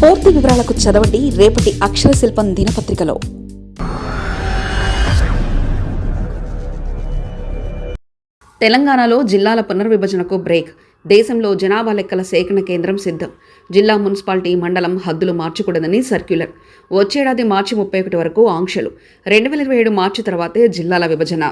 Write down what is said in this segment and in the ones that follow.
పూర్తి వివరాలకు చదవండి రేపటి అక్షర శిల్పం దినపత్రికలో. తెలంగాణలో జిల్లాల పునర్విభజనకు బ్రేక్. దేశంలో జనాభా లెక్కల సేకరణ కేంద్రం సిద్ధం. జిల్లా, మున్సిపాలిటీ, మండలం హద్దులు మార్చకూడదని సర్క్యులర్. వచ్చేడాది మార్చి 31 వరకు ఆంక్షలు. 2027 మార్చి తర్వాతే జిల్లాల విభజన.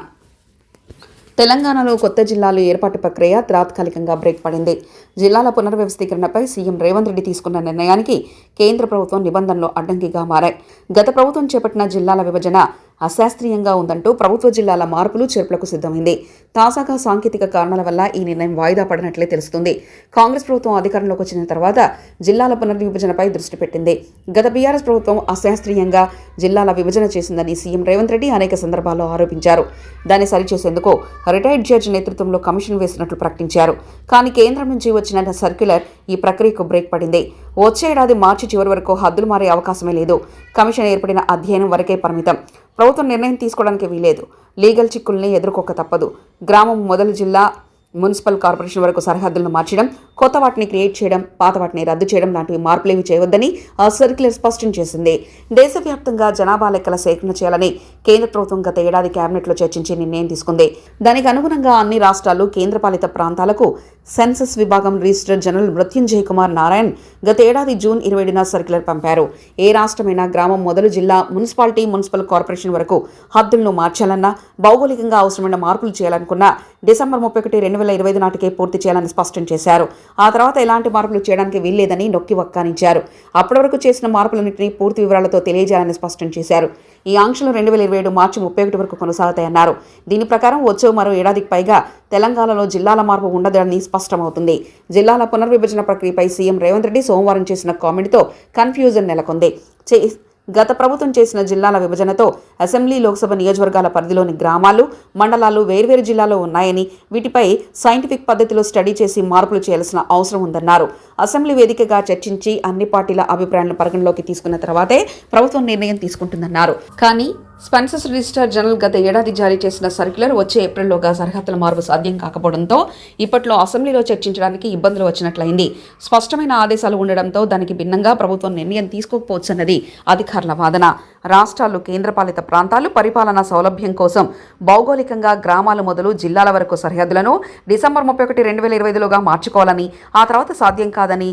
తెలంగాణలో కొత్త జిల్లాలు ఏర్పాటు ప్రక్రియ తాత్కాలికంగా బ్రేక్ పడింది. జిల్లాల పునర్వ్యవస్థీకరణపై సీఎం రేవంత్ రెడ్డి తీసుకున్న నిర్ణయానికి కేంద్ర ప్రభుత్వం నిబంధనలు అడ్డంకిగా మారాయి. గత ప్రభుత్వం చేపట్టిన జిల్లాల విభజన అశాస్త్రీయంగా ఉందంటూ ప్రభుత్వ జిల్లాల మార్పులు చేర్పులకు సిద్ధమైంది. తాజాగా సాంకేతిక కారణాల వల్ల ఈ నిర్ణయం వాయిదా పడినట్లే తెలుస్తుంది. కాంగ్రెస్ ప్రభుత్వం అధికారంలోకి వచ్చిన తర్వాత జిల్లాల పునర్విభజనపై దృష్టి పెట్టింది. గత బీఆర్ఎస్ ప్రభుత్వం అశాస్త్రీయంగా జిల్లాల విభజన చేసిందని సీఎం రేవంత్ రెడ్డి అనేక సందర్భాల్లో ఆరోపించారు. దాన్ని సరిచేసేందుకు రిటైర్డ్ జడ్జి నేతృత్వంలో కమిషన్ వేసినట్లు ప్రకటించారు. కానీ కేంద్రం నుంచి వచ్చిన సర్క్యులర్ ఈ ప్రక్రియకు బ్రేక్ పడింది. వచ్చే ఏడాది మార్చి చివరి వరకు హద్దులు మారే అవకాశమే లేదు. కమిషన్ ఏర్పడిన అధ్యయనం వరకే పరిమితం. ప్రభుత్వం నిర్ణయం తీసుకోవడానికి వీలేదు. లీగల్ చిక్కుల్ని ఎదుర్కోక తప్పదు. గ్రామం మొదలు జిల్లా, మున్సిపల్ కార్పొరేషన్ వరకు సరిహద్దులను మార్చడం, కొత్త వాటిని క్రియేట్ చేయడం, పాత వాటిని రద్దు చేయడం లాంటివి మార్పులేవి చేయవద్దని ఆ సర్క్యులర్ స్పష్టం చేసింది. దేశవ్యాప్తంగా జనాభా లెక్కల సేకరణ చేయాలని కేంద్ర ప్రభుత్వం గత ఏడాది కేబినెట్లో చర్చించి నిర్ణయం తీసుకుంది. దానికి అనుగుణంగా అన్ని రాష్ట్రాలు, కేంద్రపాలిత ప్రాంతాలకు సెన్సస్ విభాగం రిజిస్టర్ జనరల్ మృత్యుంజయ్ కుమార్ నారాయణ్ గత ఏడాది జూన్ 20న సర్క్యులర్ పంపారు. ఏ రాష్ట్రమైనా గ్రామం మొదలు జిల్లా, మున్సిపాలిటీ, మున్సిపల్ కార్పొరేషన్ వరకు హద్దులను మార్చాలన్నా, భౌగోళికంగా అవసరమైన మార్పులు చేయాలనుకున్నా డిసెంబర్ 31, 2025 నాటికే పూర్తి చేయాలని స్పష్టం చేశారు. ఆ తర్వాత ఎలాంటి మార్పులు చేయడానికి వీల్లేదని నొక్కి వక్కానించారు. అప్పటి వరకు చేసిన మార్పులన్నింటినీ పూర్తి వివరాలతో తెలియజేయాలని స్పష్టం చేశారు. ఈ ఆంక్షలు 2027 మార్చి 31 వరకు కొనసాగుతాయన్నారు. దీని ప్రకారం వచ్చే మరో ఏడాదికి పైగా తెలంగాణలో జిల్లాల మార్పు ఉండదని స్పష్టమవుతుంది. జిల్లాల పునర్విభజన ప్రక్రియపై సీఎం రేవంత్ రెడ్డి సోమవారం చేసిన కామెంట్తో కన్ఫ్యూజన్ నెలకొంది. గత ప్రభుత్వం చేసిన జిల్లాల విభజనతో అసెంబ్లీ, లోక్సభ నియోజకవర్గాల పరిధిలోని గ్రామాలు, మండలాలు వేర్వేరు జిల్లాలో ఉన్నాయని, వీటిపై సైంటిఫిక్ పద్ధతిలో స్టడీ చేసి మార్పులు చేయాల్సిన అవసరం ఉందన్నారు. అసెంబ్లీ వేదికగా చర్చించి అన్ని పార్టీల అభిప్రాయాలను పరిగణలోకి తీసుకున్న తర్వాతే ప్రభుత్వం నిర్ణయం తీసుకుంటుందన్నారు. కానీ సెన్సస్ రిజిస్టర్ జనరల్ గత ఏడాది జారీ చేసిన సర్క్యులర్ వచ్చే ఏప్రిల్లోగా సరిహద్దుల మార్పు సాధ్యం కాకపోవడంతో ఇప్పట్లో అసెంబ్లీలో చర్చించడానికి ఇబ్బందులు వచ్చినట్లయింది. స్పష్టమైన ఆదేశాలు ఉండడంతో దానికి భిన్నంగా ప్రభుత్వం నిర్ణయం తీసుకోకపోవచ్చన్నది అధికారుల వాదన. రాష్ట్రాలు, కేంద్రపాలిత ప్రాంతాలు పరిపాలనా సౌలభ్యం కోసం భౌగోళికంగా గ్రామాలు మొదలు జిల్లాల వరకు సరిహద్దులను డిసెంబర్ 31, 2025లోగా మార్చుకోవాలని, ఆ తర్వాత సాధ్యం కాదని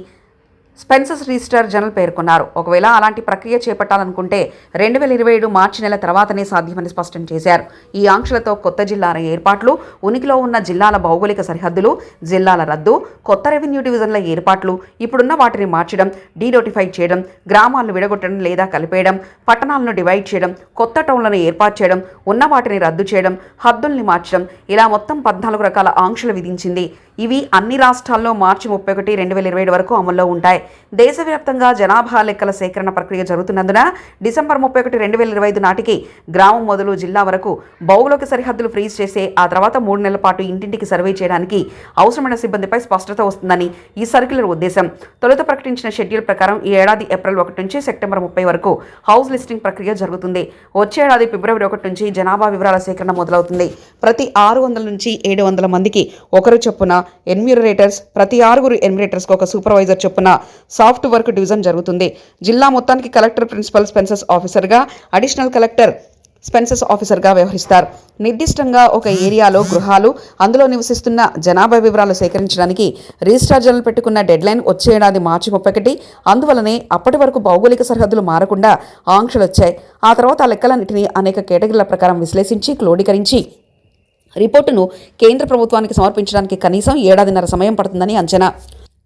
సెన్సస్ రిజిస్టర్ జనరల్ పేర్కొన్నారు. ఒకవేళ అలాంటి ప్రక్రియ చేపట్టాలనుకుంటే 2027 మార్చి నెల తర్వాతనే సాధ్యమని స్పష్టం చేశారు. ఈ ఆంక్షలతో కొత్త జిల్లాల ఏర్పాట్లు, ఉనికిలో ఉన్న జిల్లాల భౌగోళిక సరిహద్దులు, జిల్లాల రద్దు, కొత్త రెవెన్యూ డివిజన్ల ఏర్పాట్లు, ఇప్పుడున్న వాటిని మార్చడం, డీనోటిఫై చేయడం, గ్రామాలను విడగొట్టడం లేదా కలిపేయడం, పట్టణాలను డివైడ్ చేయడం, కొత్త టౌన్లను ఏర్పాటు చేయడం, ఉన్న వాటిని రద్దు చేయడం, హద్దుల్ని మార్చడం, ఇలా మొత్తం 14 రకాల ఆంక్షలు విధించింది. ఇవి అన్ని రాష్ట్రాల్లో మార్చి 31, 2027 వరకు అమల్లో ఉంటాయి. దేశవ్యాప్తంగా జనాభా లెక్కల సేకరణ ప్రక్రియ జరుగుతున్నందున డిసెంబర్ 31, 2025 నాటికి గ్రామం మొదలు జిల్లా వరకు భౌగోళిక సరిహద్దులు ఫ్రీజ్ చేసే, ఆ తర్వాత 3 నెలల పాటు ఇంటింటికి సర్వే చేయడానికి అవసరమైన సిబ్బందిపై స్పష్టత వస్తుందని ఈ సర్క్యులర్ ఉద్దేశం. తొలుత ప్రకటించిన షెడ్యూల్ ప్రకారం ఈ ఏడాది ఏప్రిల్ 1 నుంచి సెప్టెంబర్ 30 వరకు హౌస్ లిస్టింగ్ ప్రక్రియ జరుగుతుంది. వచ్చే ఏడాది ఫిబ్రవరి 1 నుంచి జనాభా వివరాల సేకరణ మొదలవుతుంది. ప్రతి 600 నుంచి 700 మందికి ఒకరు చొప్పున ఎన్యూమరేటర్స్, ప్రతి 6 ఎన్యూమరేటర్స్కి ఒక సూపర్వైజర్ చొప్పున సాఫ్ట్ వర్క్ డివిజన్ జరుగుతుంది. జిల్లా మొత్తానికి కలెక్టర్, ప్రిన్సిపల్ సెన్సస్ ఆఫీసర్గా, అడిషనల్ కలెక్టర్ సెన్సస్ ఆఫీసర్గా వ్యవహరిస్తారు. నిర్దిష్టంగా ఒక ఏరియాలో గృహాలు, అందులో నివసిస్తున్న జనాభా వివరాలు సేకరించడానికి రిజిస్ట్రార్ జనరల్ పెట్టుకున్న డెడ్లైన్ వచ్చే ఏడాది మార్చి 31. అందువలనే అప్పటి వరకు భౌగోళిక సరిహద్దులు మారకుండా ఆంక్షలు వచ్చాయి. ఆ తర్వాత ఆ లెక్కలన్నింటినీ అనేక కేటగిరీల ప్రకారం విశ్లేషించి క్రోడీకరించి రిపోర్టును కేంద్ర ప్రభుత్వానికి సమర్పించడానికి కనీసం 1.5 సమయం పడుతుందని అంచనా.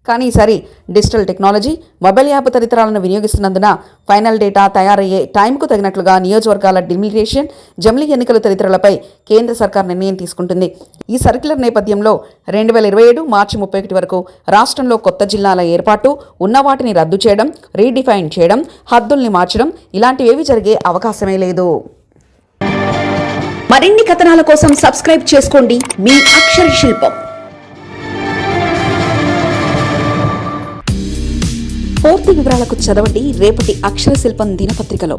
కానీ ఈసారి డిజిటల్ టెక్నాలజీ, మొబైల్ యాప్ తదితరాలను వినియోగిస్తున్నందున ఫైనల్ డేటా తయారయ్యే టైంకు తగినట్లుగా నియోజకవర్గాల డిలిమిటేషన్, జమిలీ ఎన్నికల తదితరాలపై కేంద్ర సర్కార్ నిర్ణయం తీసుకుంటుంది. ఈ సర్క్యులర్ నేపథ్యంలో 2027 మార్చి 31 వరకు రాష్ట్రంలో కొత్త జిల్లాల ఏర్పాటు, ఉన్న వాటిని రద్దు చేయడం, రీడిఫైన్ చేయడం, హద్దుల్ని మార్చడం ఇలాంటివేవి జరిగే అవకాశమే లేదు. మరిన్ని కథనాల కోసం సబ్స్క్రైబ్ చేసుకోండి మీ అక్షర శిల్పం. పూర్తి వివరాలకు చదవండి రేపటి అక్షర శిల్పం దినపత్రికలో.